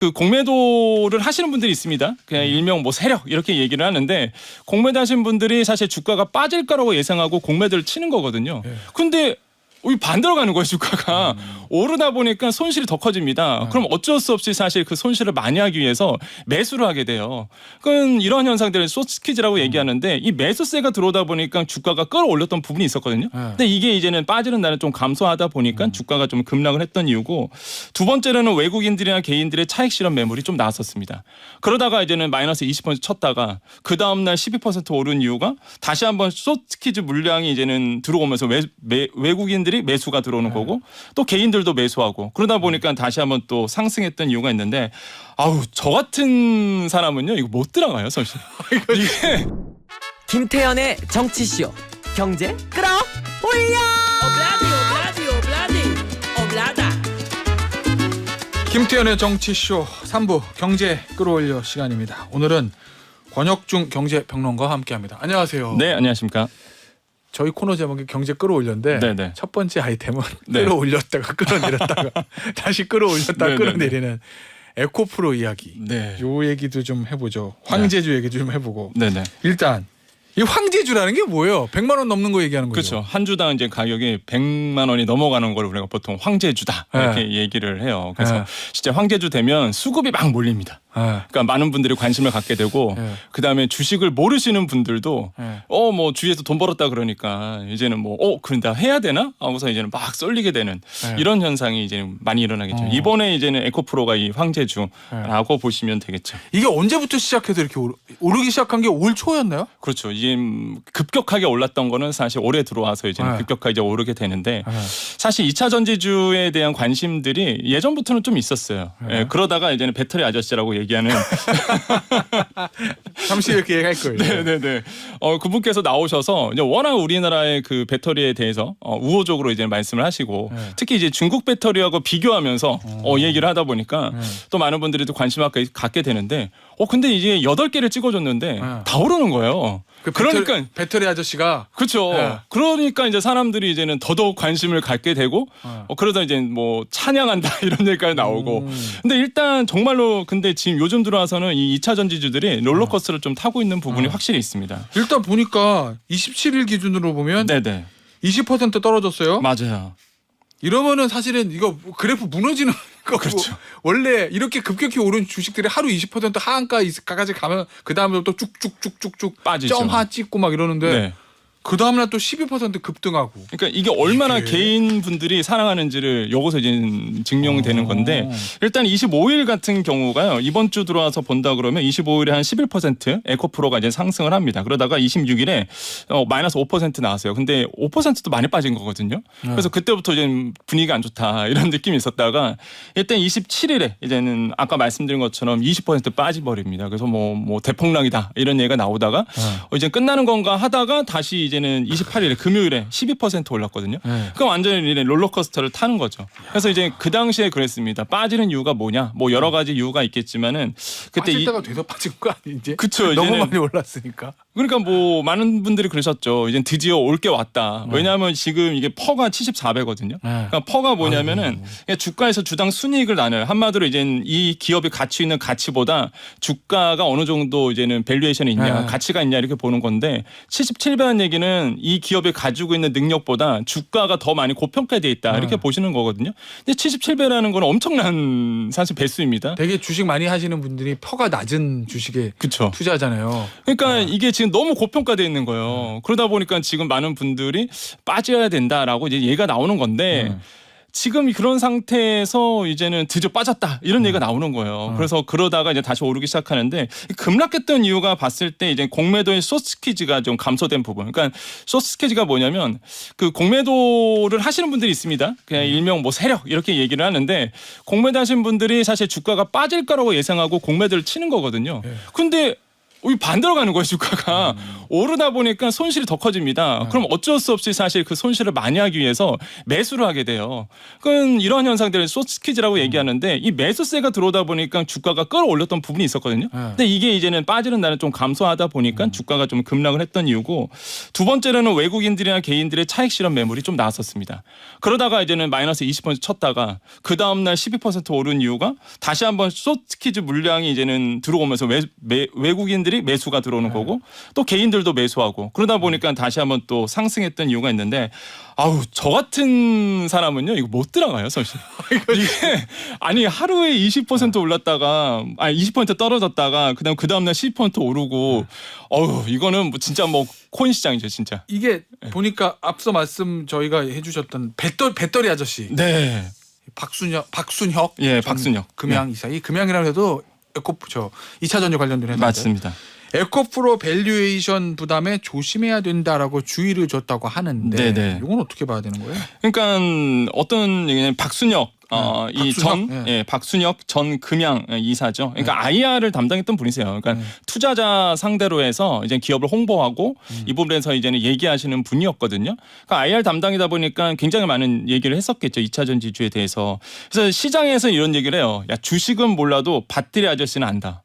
그 공매도를 하시는 분들이 있습니다. 그냥 일명 뭐 세력 이렇게 얘기를 하는데 공매도 하신 분들이 사실 주가가 빠질 거라고 예상하고 공매도를 치는 거거든요. 근데 반대로 가는 거예요, 주가가. 오르다 보니까 손실이 더 커집니다. 그럼 어쩔 수 없이 사실 그 손실을 많이 하기 위해서 매수를 하게 돼요. 그건 이러한 현상들을 숏스퀴즈라고 얘기하는데 이 매수세가 들어오다 보니까 주가가 끌어올렸던 부분이 있었거든요. 근데 이게 이제는 빠지는 날은 좀 감소하다 보니까 주가가 좀 급락을 했던 이유고, 두 번째로는 외국인들이나 개인들의 차익 실현 매물이 좀 나왔었습니다. 그러다가 이제는 마이너스 20% 쳤다가 그 다음날 12% 오른 이유가 다시 한번 숏스퀴즈 물량이 이제는 들어오면서 외국인들이 매수가 들어오는 거고 또 개인들도 매수하고 그러다 보니까 다시 한번 또 상승했던 이유가 있는데, 아우 저 같은 사람은요 이거 못 들어가요 사실. 이게 김태현의 정치쇼 경제 끌어올려. 오블라디. 김태현의 정치쇼 3부 경제 끌어올려 시간입니다. 오늘은 권혁중 경제평론가와 함께합니다. 안녕하세요. 네, 안녕하십니까. 저희 코너 제목이 경제 끌어올렸는데 네네. 첫 번째 아이템은 네. 끌어올렸다가 끌어내렸다가 다시 끌어올렸다가 네네네. 끌어내리는 에코프로 이야기. 네. 요 얘기도 좀 해보죠. 황제주 얘기 좀 해보고. 네네. 일단 이 황제주라는 게 뭐예요? 100만 원 넘는 거 얘기하는 거죠. 그렇죠. 한 주당 이제 가격이 100만 원이 넘어가는 걸 우리가 보통 황제주다 이렇게 네. 얘기를 해요. 그래서 네. 진짜 황제주 되면 수급이 막 몰립니다. 그러니까 많은 분들이 관심을 갖게 되고 그다음에 주식을 모르시는 분들도 뭐 주위에서 돈 벌었다 그러니까 이제는 뭐 그런다 해야 되나 하고서 이제는 막 쏠리게 되는 이런 현상이 이제는 많이 일어나겠죠. 이번에 이제는 에코프로가 이 황제주라고 보시면 되겠죠. 이게 언제부터 시작해서 이렇게 오르기 시작한 게 올 초였나요? 그렇죠. 이제 급격하게 올랐던 거는 사실 올해 들어와서 이제는 급격하게 이제 오르게 되는데 사실 2차 전지주에 대한 관심들이 예전부터는 좀 있었어요. 그러다가 이제는 배터리 아저씨라고 얘기하는 잠시 이렇게 얘기할 거예요. 네네네. 그분께서 나오셔서 이제 워낙 우리나라의 그 배터리에 대해서 우호적으로 이제 말씀을 하시고 특히 이제 중국 배터리하고 비교하면서 얘기를 하다 보니까 또 많은 분들이 또 관심을 갖게 되는데 근데 이제 8개를 찍어줬는데 다 오르는 거예요. 그러니까 배터리 아저씨가 그렇죠. 그러니까 이제 사람들이 이제는 더더욱 관심을 갖게 되고 그러다 이제 뭐 찬양한다 이런 얘기까지 나오고. 근데 일단 정말로 근데 지금 요즘 들어와서는 이 2차 전지주들이 롤러코스터를 좀 타고 있는 부분이 확실히 있습니다. 일단 보니까 27일 기준으로 보면 네네. 20% 떨어졌어요. 맞아요. 이러면은 사실은 이거 그래프 무너지는 거고. 그렇죠. 원래 이렇게 급격히 오른 주식들이 하루 20% 하한가까지 가면 그 다음부터 또 쭉쭉쭉쭉쭉 빠지죠. 점하 찍고 막 이러는데 네. 그 다음날 또 12% 급등하고. 그러니까 이게 얼마나 개인 분들이 사랑하는지를 여기서 이제 증명되는 건데, 일단 25일 같은 경우가요. 이번 주 들어와서 본다 그러면 25일에 한 11% 에코프로가 이제 상승을 합니다. 그러다가 26일에 마이너스 5% 나왔어요. 근데 5%도 많이 빠진 거거든요. 그래서 그때부터 이제 분위기가 안 좋다 이런 느낌이 있었다가 일단 27일에 이제는 아까 말씀드린 것처럼 20% 빠져버립니다. 그래서 뭐 대폭락이다 이런 얘기가 나오다가 이제 끝나는 건가 하다가 다시 이제는 28일에 금요일에 12% 올랐거든요. 그러니까 완전히 롤러코스터를 타는 거죠. 그래서 이제 그 당시에 그랬습니다. 빠지는 이유가 뭐냐? 뭐 여러 가지 이유가 있겠지만은 그때 빠질 때가 돼서 빠진 거 아닌지. 그쵸, 너무 이제는 많이 올랐으니까. 그러니까 뭐 많은 분들이 그러셨죠. 이제 드디어 올 게 왔다. 왜냐하면 지금 이게 퍼가 74배거든요. 그러니까 퍼가 뭐냐면은 그냥 주가에서 주당 순이익을 나눠요. 한마디로 이제는 이 기업이 가치 있는 가치보다 주가가 어느 정도 이제는 밸류에이션이 있냐, 가치가 있냐 이렇게 보는 건데 77배라는 얘기는 이 기업이 가지고 있는 능력보다 주가가 더 많이 고평가돼 있다 이렇게 보시는 거거든요. 근데 77배라는 건 엄청난 사실 배수입니다. 되게 주식 많이 하시는 분들이 퍼가 낮은 주식에 그렇죠. 투자하잖아요. 그러니까 이게 지금 너무 고평가돼 있는 거예요. 그러다 보니까 지금 많은 분들이 빠져야 된다라고 이제 얘기가 나오는 건데 지금 그런 상태에서 이제는 드디어 빠졌다 이런 얘기가 나오는 거예요. 그래서 그러다가 이제 다시 오르기 시작하는데 급락했던 이유가 봤을 때 이제 공매도의 숏스퀴즈가 좀 감소된 부분. 그러니까 숏스퀴즈가 뭐냐면 그 공매도를 하시는 분들이 있습니다. 그냥 일명 뭐 세력 이렇게 얘기를 하는데 공매도 하신 분들이 사실 주가가 빠질 거라고 예상하고 공매도를 치는 거거든요. 근데 반대로 가는 거예요, 주가가. 오르다 보니까 손실이 더 커집니다. 그럼 어쩔 수 없이 사실 그 손실을 많이 하기 위해서 매수를 하게 돼요. 그건 이러한 현상들을 숏스퀴즈라고 얘기하는데 이 매수세가 들어오다 보니까 주가가 끌어올렸던 부분이 있었거든요. 근데 이게 이제는 빠지는 날은 좀 감소하다 보니까 주가가 좀 급락을 했던 이유고, 두 번째로는 외국인들이나 개인들의 차익 실현 매물이 좀 나왔었습니다. 그러다가 이제는 마이너스 20% 쳤다가 그 다음날 12% 오른 이유가 다시 한번 숏스퀴즈 물량이 이제는 들어오면서 외국인들이 매수가 들어오는 거고 또 개인들도 매수하고, 그러다 보니까 다시 한번 또 상승했던 이유가 있는데, 아우 저 같은 사람은요 이거 못 들어가요 사실. 이게 아니 하루에 20% 올랐다가 20% 떨어졌다가 그다음 날 10% 오르고, 어우 이거는 뭐 진짜 뭐 코인 시장이죠 진짜. 이게 보니까 앞서 말씀 저희가 해주셨던 배터리 아저씨. 네. 박순혁. 예, 박순혁. 금양이사. 이 금양이라고 해도 에코프죠. 2차 전지 관련된 회사. 맞습니다. 에코프로 밸류에이션 부담에 조심해야 된다라고 주의를 줬다고 하는데, 네네. 이건 어떻게 봐야 되는 거예요? 그러니까 어떤 얘기냐면 박순혁 박순혁 전 금양 이사죠. 그러니까 IR을 담당했던 분이세요. 그러니까 투자자 상대로 해서 이제 기업을 홍보하고 이 부분에서 이제는 얘기하시는 분이었거든요. 그러니까 IR 담당이다 보니까 굉장히 많은 얘기를 했었겠죠. 2차 전지주에 대해서. 그래서 시장에서 이런 얘기를 해요. 야, 주식은 몰라도 배터리 아저씨는 안다.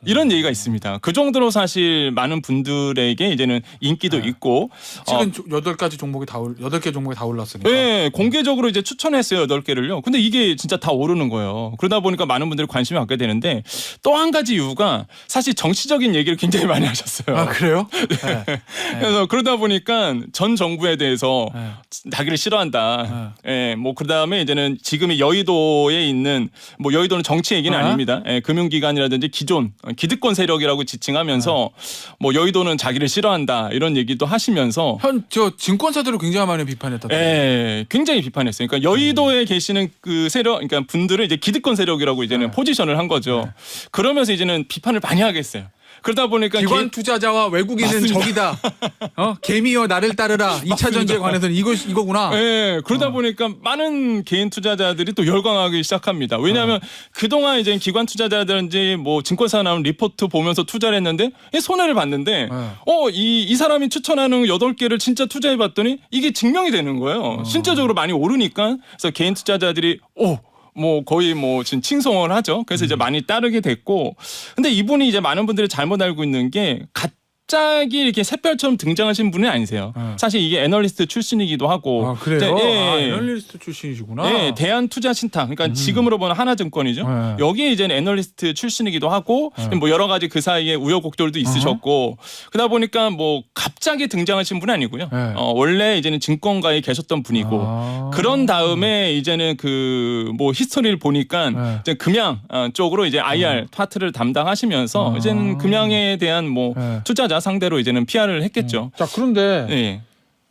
이런 얘기가 있습니다. 그 정도로 사실 많은 분들에게 이제는 인기도 있고, 지금 8개 종목이 다 올랐으니까. 네, 공개적으로 이제 추천했어요. 8개를요. 근데 이게 진짜 다 오르는 거예요. 그러다 보니까 많은 분들이 관심을 갖게 되는데, 또 한 가지 이유가 사실 정치적인 얘기를 굉장히 많이 하셨어요. 아, 그래요? 네. 그래서 그러다 보니까 전 정부에 대해서 자기를 싫어한다. 뭐 그다음에 이제는 지금 여의도에 있는, 뭐 여의도는 정치 얘기는 아닙니다. 금융기관이라든지 기존 기득권 세력이라고 지칭하면서 뭐 여의도는 자기를 싫어한다 이런 얘기도 하시면서 저 증권사들을 굉장히 많이 비판했다. 굉장히 비판했어요. 그러니까 여의도에 계시는 그 세력, 그러니까 분들을 이제 기득권 세력이라고 이제는 포지션을 한 거죠. 그러면서 이제는 비판을 많이 하겠어요. 그러다 보니까 기관 투자자와 외국인은 맞습니다. 적이다. 개미여 나를 따르라. 2차 전지에 관해서는 이거구나. 네, 그러다 보니까 많은 개인 투자자들이 또 열광하기 시작합니다. 왜냐하면 그동안 이제 기관 투자자들인지 뭐 증권사 나온 리포트 보면서 투자를 했는데 손해를 봤는데 이 사람이 추천하는 8개를 진짜 투자해 봤더니 이게 증명이 되는 거예요. 실제적으로 많이 오르니까. 그래서 개인 투자자들이 뭐 거의 뭐 지금 칭송을 하죠. 그래서 이제 많이 따르게 됐고, 근데 이분이 이제 많은 분들이 잘못 알고 있는 게 갑자기 이렇게 샛별처럼 등장하신 분은 아니세요. 사실 이게 애널리스트 출신이기도 하고. 아, 그래요? 예, 애널리스트 출신이시구나. 네, 대한투자신탁, 그러니까 지금으로 보는 하나증권이죠. 여기에 이제 애널리스트 출신이기도 하고, 뭐 여러 가지 그 사이에 우여곡절도 있으셨고, 그러다 보니까 뭐 갑자기 등장하신 분은 아니고요. 원래 이제는 증권가에 계셨던 분이고, 그런 다음에 이제는 그 뭐 히스토리를 보니까 이제 금양 쪽으로 이제 IR 파트를 담당하시면서 이제는 금양에 대한 뭐 투자자 상대로 이제는 PR을 했겠죠. 자, 그런데 네.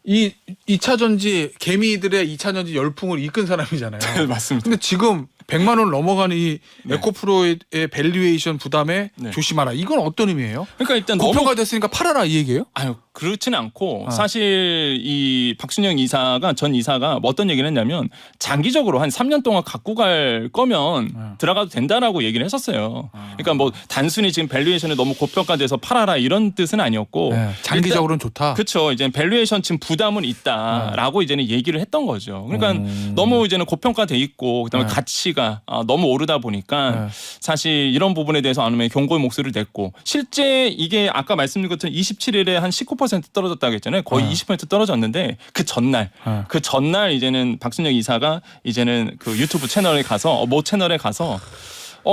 이 2차 전지 개미들의 2차 전지 열풍을 이끈 사람이잖아요. 맞습니다. 근데 지금 100만 원 넘어가는 이 에코프로의 밸류에이션 부담에 네. 조심하라. 이건 어떤 의미예요? 그러니까 일단 고평가 됐으니까 팔아라 이 얘기예요? 아유, 그렇지는 않고 사실 이 박순영 이사가 전 이사가 뭐 어떤 얘기를 했냐면 장기적으로 한 3년 동안 갖고 갈 거면 들어가도 된다라고 얘기를 했었어요. 그러니까 뭐 단순히 지금 밸류에이션이 너무 고평가돼서 팔아라 이런 뜻은 아니었고 장기적으로는 좋다. 그렇죠. 이제 밸류에이션 지금 부담은 있다라고 이제는 얘기를 했던 거죠. 그러니까 너무 이제는 고평가돼 있고 그다음에 가치가 너무 오르다 보니까 사실 이런 부분에 대해서 안 하면 경고의 목소리를 냈고, 실제 이게 아까 말씀드린 것처럼 27일에 한 19% 떨어졌다고 했잖아요. 거의 20% 떨어졌는데 그 전날 이제는 박순영 이사가 이제는 그 유튜브 채널에 가서 모 채널에 가서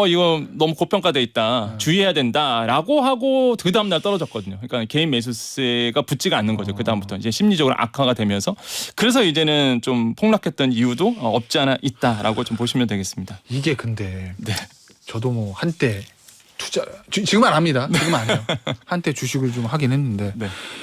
이거 너무 고평가돼 있다. 주의해야 된다라고 하고 그 다음 날 떨어졌거든요. 그러니까 개인 매수세가 붙지가 않는 거죠. 그 다음부터 이제 심리적으로 악화가 되면서, 그래서 이제는 좀 폭락했던 이유도 없지 않아 있다라고 좀 보시면 되겠습니다. 이게 근데 저도 뭐 한때 지금은 안 합니다. 지금 안 해요. 한때 주식을 좀 하긴 했는데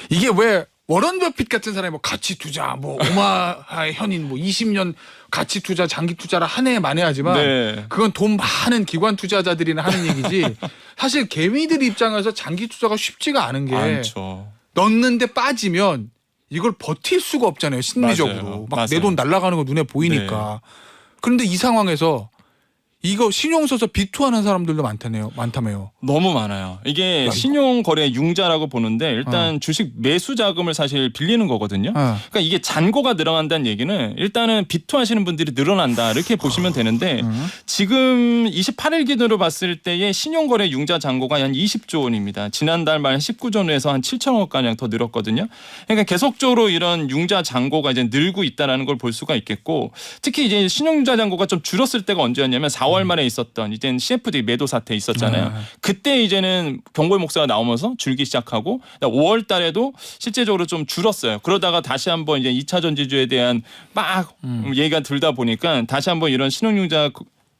이게 왜 워런 버핏 같은 사람이 뭐 가치 투자, 뭐 오마하의 현인, 뭐 20년 가치 투자, 장기 투자를 한 해에 만회하지만 그건 돈 많은 기관 투자자들이나 하는 얘기지. 사실 개미들 입장에서 장기 투자가 쉽지가 않은 게 많죠. 넣는데 빠지면 이걸 버틸 수가 없잖아요. 심리적으로 막 내 돈 날아가는 거 눈에 보이니까. 그런데 이 상황에서 이거 신용 써서 비투하는 사람들도 많다며요. 너무 많아요. 이게 신용거래 융자라고 보는데 일단 주식 매수 자금을 사실 빌리는 거거든요. 그러니까 이게 잔고가 늘어난다는 얘기는 일단은 비투하시는 분들이 늘어난다 이렇게 보시면 되는데 지금 28일 기준으로 봤을 때의 신용거래 융자 잔고가 한 20조 원입니다. 지난달 말 19조 원에서 한 7천억 가량 더 늘었거든요. 그러니까 계속적으로 이런 융자 잔고가 이제 늘고 있다라는 걸 볼 수가 있겠고 특히 이제 신용융자 잔고가 좀 줄었을 때가 언제였냐면 4월 말에 있었던 이제는 CFD 매도 사태 있었잖아요. 그때 이제는 경고의 목소리가 나오면서 줄기 시작하고 5월 달에도 실제적으로 좀 줄었어요. 그러다가 다시 한번 이제 2차 전지주에 대한 막 얘기가 들다 보니까 다시 한번 이런 신용융자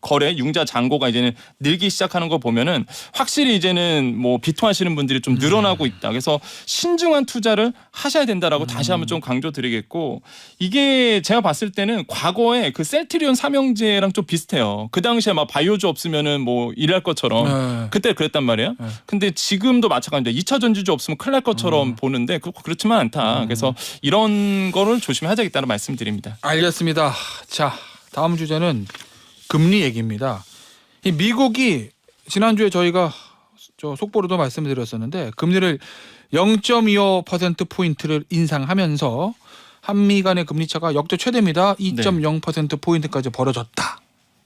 거래 융자 잔고가 이제는 늘기 시작하는 거 보면은 확실히 이제는 뭐 비투하시는 분들이 좀 늘어나고 있다. 그래서 신중한 투자를 하셔야 된다라고 다시 한번 좀 강조드리겠고 이게 제가 봤을 때는 과거에 그 셀트리온 삼형제랑 좀 비슷해요. 그 당시에 막 바이오주 없으면은 뭐 일할 것처럼 그때 그랬단 말이에요. 근데 지금도 마찬가지입니다. 2차 전지주 없으면 큰일 날 것처럼 보는데 그렇지만 않다. 그래서 이런 거를 조심해야겠다는 말씀드립니다. 알겠습니다. 자, 다음 주제는 금리 얘기입니다. 이 미국이 지난주에 저희가 저 속보로도 말씀드렸었는데 금리를 0.25%포인트를 인상하면서 한미 간의 금리 차가 역대 최대입니다. 2.0%포인트까지 벌어졌다.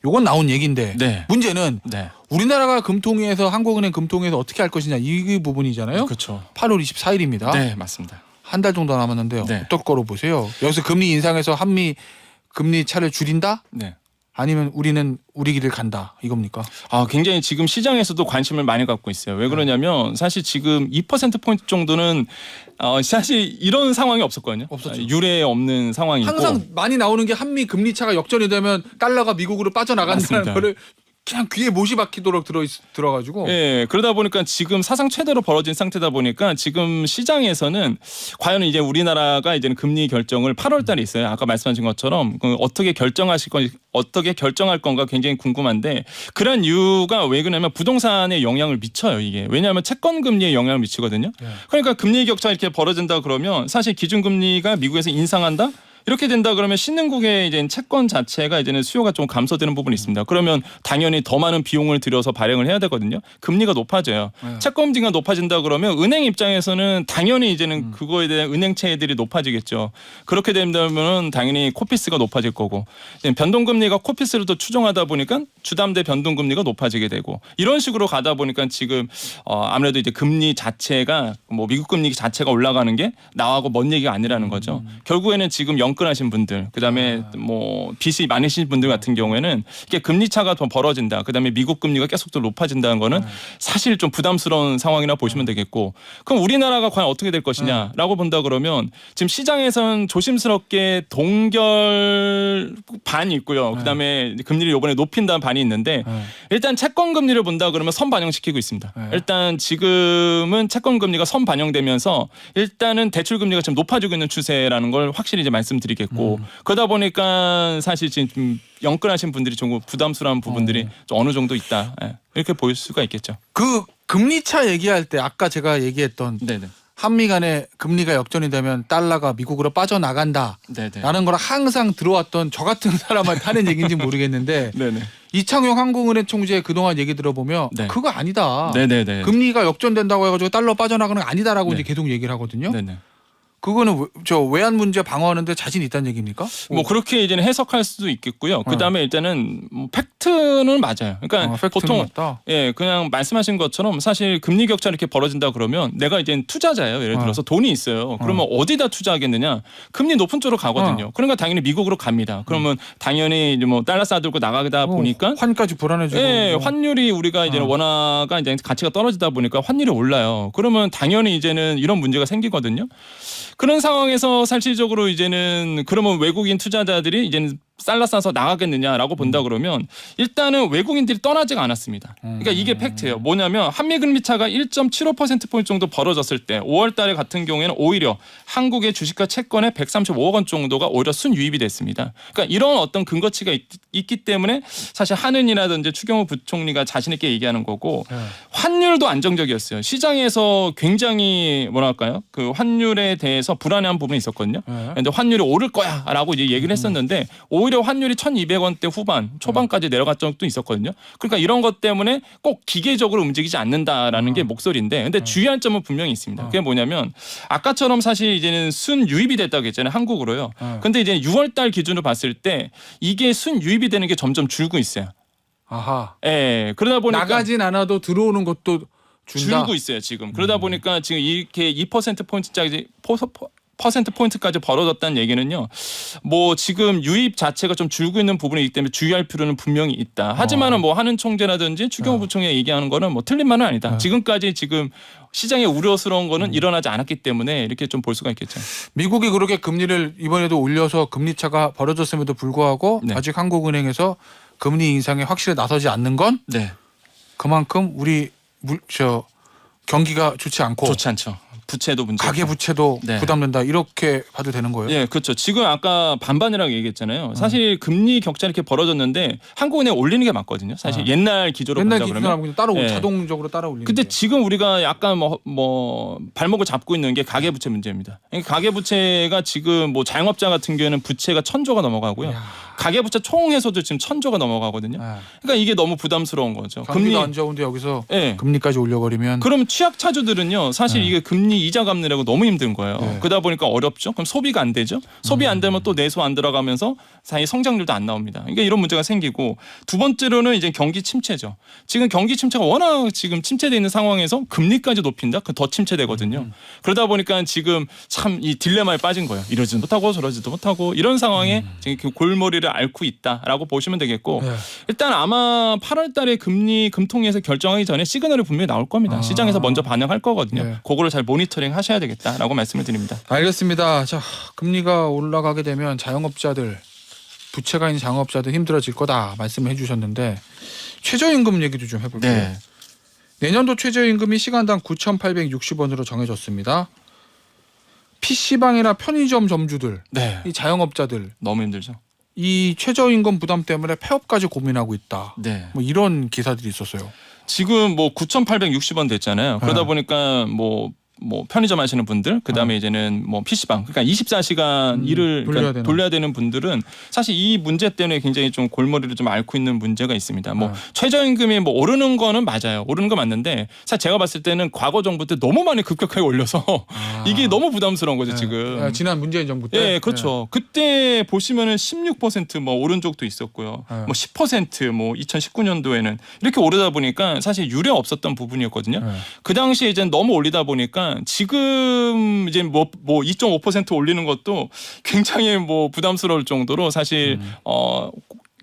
요건 나온 얘기인데 네. 문제는 네. 우리나라가 금통위에서 한국은행 금통위에서 어떻게 할 것이냐 이 부분이잖아요. 그렇죠. 8월 24일입니다. 네, 맞습니다. 한 달 정도 남았는데요. 네. 어떨 거로 보세요? 여기서 금리 인상해서 한미 금리 차를 줄인다? 네. 아니면 우리는 우리 길을 간다 이겁니까? 굉장히 지금 시장에서도 관심을 많이 갖고 있어요. 왜 그러냐면 사실 지금 2%포인트 정도는 사실 이런 상황이 없었거든요. 없었죠. 유례 없는 상황이고. 항상 많이 나오는 게 한미 금리 차가 역전이 되면 달러가 미국으로 빠져나간다는 맞습니다. 거를 그냥 귀에 못이 박히도록 들어가지고. 예, 그러다 보니까 지금 사상 최대로 벌어진 상태다 보니까 지금 시장에서는 과연 이제 우리나라가 이제는 금리 결정을 8월 달에 있어요. 아까 말씀하신 것처럼 어떻게 어떻게 결정할 건가 굉장히 궁금한데 그런 이유가 왜 그러냐면 부동산에 영향을 미쳐요, 이게. 왜냐하면 채권 금리에 영향을 미치거든요. 그러니까 금리 격차 이렇게 벌어진다 그러면 사실 기준금리가 미국에서 인상한다? 이렇게 된다 그러면 신흥국의 이제 채권 자체가 이제는 수요가 좀 감소되는 부분이 있습니다. 그러면 당연히 더 많은 비용을 들여서 발행을 해야 되거든요. 금리가 높아져요. 채권 금리가 높아진다 그러면 은행 입장에서는 당연히 이제는 그거에 대한 은행채들이 높아지겠죠. 그렇게 되면 당연히 코피스가 높아질 거고 변동금리가 코피스를 더 추종하다 보니까 주담대 변동금리가 높아지게 되고 이런 식으로 가다 보니까 지금 아무래도 이제 금리 자체가 뭐 미국 금리 자체가 올라가는 게 나하고 먼 얘기가 아니라는 거죠. 결국에는 지금 영끌하신 분들, 그다음에 뭐 빚이 많으신 분들 같은 경우에는 이게 금리 차가 더 벌어진다. 그다음에 미국 금리가 계속 더 높아진다는 거는 사실 좀 부담스러운 상황이라 보시면 되겠고, 그럼 우리나라가 과연 어떻게 될 것이냐라고 본다 그러면 지금 시장에서는 조심스럽게 동결 반이 있고요. 그다음에 금리를 이번에 높인다는 반이 있는데 일단 채권 금리를 본다 그러면 선반영시키고 있습니다. 일단 지금은 채권 금리가 선반영되면서 일단은 대출 금리가 좀 높아지고 있는 추세라는 걸 확실히 이제 말씀드리겠고 그러다 보니까 사실 지금 영끌하신 분들이 좀 부담스러운 부분들이 좀 어느 정도 있다. 이렇게 보일 수가 있겠죠. 그 금리 차 얘기할 때 아까 제가 얘기했던 네네. 한미 간의 금리가 역전이 되면 달러가 미국으로 빠져나간다 네네. 라는 걸 항상 들어왔던 저 같은 사람한테 하는 얘기인지 모르겠는데 네네. 이창용 한국은행 총재 그동안 얘기 들어보면 네. 그거 아니다. 네네네. 금리가 역전된다고 해가지고 달러 빠져나가는 거 아니다라고 네. 이제 계속 얘기를 하거든요. 네네. 그거는 저 외환 문제 방어하는데 자신 있다는 얘기입니까? 뭐 그렇게 이제는 해석할 수도 있겠고요. 그다음에 일단은 뭐 팩트는 맞아요. 그러니까 팩트는 보통 맞다. 예, 그냥 말씀하신 것처럼 사실 금리 격차 이렇게 벌어진다 그러면 내가 이제 투자자예요. 예를 들어서 돈이 있어요. 그러면 어디다 투자하겠느냐? 금리 높은 쪽으로 가거든요. 그러니까 당연히 미국으로 갑니다. 그러면 당연히 이제 뭐 달러 싸들고 나가다 보니까 환까지 불안해지고. 예, 환율이 우리가 이제 원화가 이제 가치가 떨어지다 보니까 환율이 올라요. 그러면 당연히 이제는 이런 문제가 생기거든요. 그런 상황에서 실질적으로 이제는 그러면 외국인 투자자들이 이제는 달러 싸서 나가겠느냐라고 본다 그러면 일단은 외국인들이 떠나지가 않았습니다. 그러니까 이게 팩트예요. 뭐냐면 한미 금리 차가 1.75%포인트 정도 벌어졌을 때 5월 달에 같은 경우에는 오히려 한국의 주식과 채권에 135억 원 정도가 오히려 순유입이 됐습니다. 그러니까 이런 어떤 근거치가 있기 때문에 사실 한은이라든지 추경호 부총리가 자신 있게 얘기하는 거고 환율도 안정적이었어요. 시장에서 굉장히 뭐랄까요? 그 환율에 대해서 불안해한 부분이 있었거든요. 그런데 환율이 오를 거야라고 이제 얘기를 했었는데 오히려 오히려 환율이 1,200원대 후반 초반까지 내려갔던 적도 있었거든요. 그러니까 이런 것 때문에 꼭 기계적으로 움직이지 않는다라는 게 목소리인데 근데 주의할 점은 분명히 있습니다. 그게 뭐냐면 아까처럼 사실 이제는 순유입이 됐다고 했잖아요. 한국으로요. 근데 이제 6월 달 기준으로 봤을 때 이게 순유입이 되는 게 점점 줄고 있어요. 아하. 예. 그러다 보니까 나가진 않아도 들어오는 것도 준다. 줄고 있어요, 지금. 그러다 보니까 지금 이렇게 2%포인트짜리 퍼센트포인트까지 벌어졌다는 얘기는요. 뭐 지금 유입 자체가 좀 줄고 있는 부분이기 때문에 주의할 필요는 분명히 있다. 하지만은 뭐 하는 총재라든지 추경호 부총리 얘기하는 거는 뭐 틀린 말은 아니다. 지금까지 지금 시장에 우려스러운 거는 일어나지 않았기 때문에 이렇게 좀 볼 수가 있겠죠. 미국이 그렇게 금리를 이번에도 올려서 금리 차가 벌어졌음에도 불구하고 네. 아직 한국은행에서 금리 인상에 확실히 나서지 않는 건 네. 그만큼 우리 경기가 좋지 않고 좋지 않죠. 부채도 문제. 가계 부채도 네. 부담된다 이렇게 봐도 되는 거예요? 예, 그렇죠. 지금 아까 반반이라고 얘기했잖아요. 사실 금리 격차 이렇게 벌어졌는데 한국은행 올리는 게 맞거든요. 사실 옛날 기조로 옛날 본다 그러면. 기준으로 따라 예. 자동적으로 따라 올리는. 근데 게. 지금 우리가 약간 뭐 발목을 잡고 있는 게 가계부채 문제입니다. 그러니까 가계부채가 지금 뭐 자영업자 같은 경우에는 부채가 1,000조가 넘어가고요. 가계부채 총해서도 지금 1,000조가 넘어가거든요. 그러니까 이게 너무 부담스러운 거죠. 경기도 안 좋은데 여기서 예. 금리까지 올려버리면 그럼 취약차주들은요 사실 이게 금리 이자 갚느라고 너무 힘든 거예요. 네. 그러다 보니까 어렵죠. 그럼 소비가 안 되죠. 소비 안 되면 또 내수 안 들어가면서 사실 성장률도 안 나옵니다. 그러니까 이런 문제가 생기고 두 번째로는 이제 경기 침체죠. 지금 경기 침체가 워낙 지금 침체되어 있는 상황에서 금리까지 높인다? 그 더 침체되거든요. 그러다 보니까 지금 참 이 딜레마에 빠진 거예요. 이러지도 못하고 저러지도 못하고 이런 상황에 지금 그 골머리를 앓고 있다라고 보시면 되겠고 네. 일단 아마 8월 달에 금리 금통위에서 결정하기 전에 시그널이 분명히 나올 겁니다. 시장에서 먼저 반영할 거거든요. 네. 그거를 잘 모니터링 하셔야 되겠다라고 말씀을 드립니다. 알겠습니다. 자, 금리가 올라가게 되면 자영업자들 부채가 있는 자영업자들 힘들어질 거다 말씀을 해주셨는데 최저임금 얘기도 좀 해볼게요. 내년도 최저임금이 시간당 9,860원으로 정해졌습니다. PC방이나 편의점 점주들, 네. 이 자영업자들 너무 힘들죠. 이 최저임금 부담 때문에 폐업까지 고민하고 있다. 네. 뭐 이런 기사들이 있었어요. 지금 뭐 9,860원 됐잖아요. 그러다 네. 보니까 뭐 편의점 하시는 분들, 그다음에 이제는 뭐 PC방, 그러니까 24시간 일을 돌려야 되는 분들은 사실 이 문제 때문에 굉장히 좀 골머리를 좀 앓고 있는 문제가 있습니다. 뭐 최저임금이 뭐 오르는 거는 맞아요. 오르는 거 맞는데 사실 제가 봤을 때는 과거 정부 때 너무 많이 급격하게 올려서 이게 너무 부담스러운 거죠 지금. 지난 문재인 정부 때. 예, 그렇죠. 그때 보시면은 16%뭐 오른 적도 있었고요. 뭐 10%뭐 2019년도에는 이렇게 오르다 보니까 사실 유례 없었던 부분이었거든요. 그 당시에 이제 너무 올리다 보니까 지금 이제 뭐 2.5% 올리는 것도 굉장히 뭐 부담스러울 정도로 사실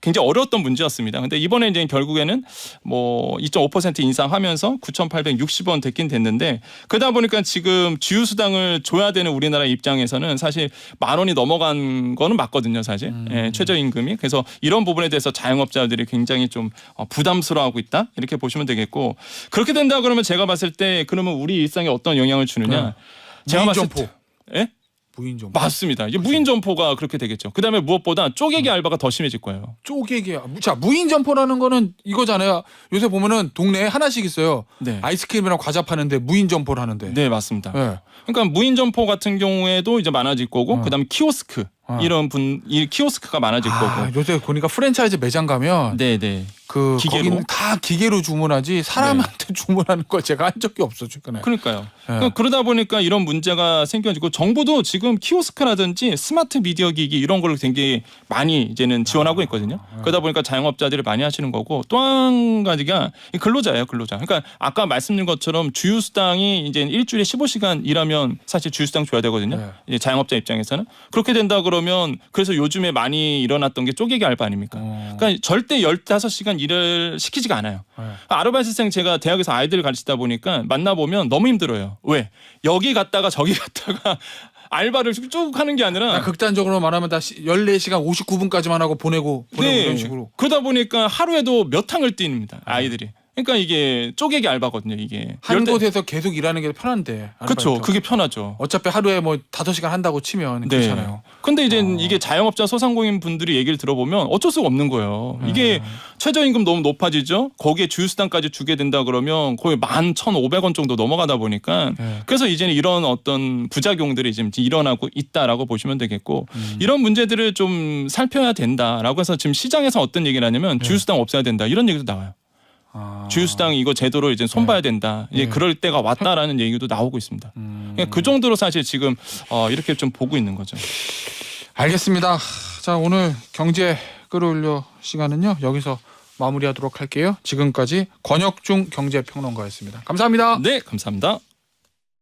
굉장히 어려웠던 문제였습니다. 근데 이번에 이제 결국에는 뭐 2.5% 인상하면서 9,860원 됐긴 됐는데 그러다 보니까 지금 주유수당을 줘야 되는 우리나라 입장에서는 사실 10,000원이 넘어간 거는 맞거든요, 사실. 예, 최저임금이. 그래서 이런 부분에 대해서 자영업자들이 굉장히 좀 부담스러워하고 있다 이렇게 보시면 되겠고 그렇게 된다 그러면 제가 봤을 때 그러면 우리 일상에 어떤 영향을 주느냐? 제가 봤을 때, 예? 무인 점포. 맞습니다. 이제 무인 점포가 그렇게 되겠죠. 그다음에 무엇보다 쪼개기 알바가 더 심해질 거예요. 쪼개기. 자, 무인 점포라는 거는 이거잖아요. 요새 보면은 동네에 하나씩 있어요. 네. 아이스크림이랑 과자 파는데 무인 점포를 하는데. 네, 맞습니다. 네. 그러니까 무인 점포 같은 경우에도 이제 많아질 거고 그다음에 키오스크 이 키오스크가 많아질 거고. 요새 보니까 프랜차이즈 매장 가면 네, 네. 그 기계로? 거기는 다 기계로 주문하지 사람한테 주문하는 걸 제가 한 적이 없어 최근에. 그러니까요. 그러다 보니까 이런 문제가 생겨지고 정부도 지금 키오스크라든지 스마트 미디어 기기 이런 걸 굉장히 많이 이제는 지원하고 있거든요. 그러다 보니까 자영업자들이 많이 하시는 거고 또 한 가지가 근로자예요, 근로자. 그러니까 아까 말씀드린 것처럼 주유수당이 이제 일주일에 15시간 일하면 사실 주유수당 줘야 되거든요. 이제 자영업자 입장에서는 그렇게 된다 그러면 그래서 요즘에 많이 일어났던 게 쪼개기 알바 아닙니까? 그러니까 절대 15시간 일을 시키지가 않아요. 아르바이트생 제가 대학에서 아이들을 가르치다 보니까 만나보면 너무 힘들어요. 왜? 여기 갔다가 저기 갔다가 알바를 쭉 하는 게 아니라 극단적으로 말하면 다 14시간 59분까지만 하고 보내고 네. 이런 식으로. 그러다 보니까 하루에도 몇 탕을 뜁니다. 아이들이. 그러니까 이게 쪼개기 알바거든요. 이게 한 이럴 때- 곳에서 계속 일하는 게 편한데. 그렇죠. 아르바이트. 그게 편하죠. 어차피 하루에 뭐 5시간 한다고 치면 그렇잖아요. 근데 이제 이게 자영업자 소상공인 분들이 얘기를 들어보면 어쩔 수가 없는 거예요. 이게 최저임금 너무 높아지죠. 거기에 주휴수당까지 주게 된다 그러면 거의 11,500원 정도 넘어가다 보니까 네. 그래서 이제는 이런 어떤 부작용들이 지금 일어나고 있다라고 보시면 되겠고 이런 문제들을 좀 살펴야 된다라고 해서 지금 시장에서 어떤 얘기를 하냐면 주휴수당 없애야 된다 이런 얘기도 나와요. 아. 주휴수당 이거 제도로 이제 손봐야 된다. 이제 네. 그럴 때가 왔다라는 얘기도 나오고 있습니다. 그냥 그 정도로 사실 지금 이렇게 좀 보고 있는 거죠. 알겠습니다. 자, 오늘 경제 끌어올려 시간은요. 여기서 마무리하도록 할게요. 지금까지 권혁중 경제평론가였습니다. 감사합니다. 네, 감사합니다.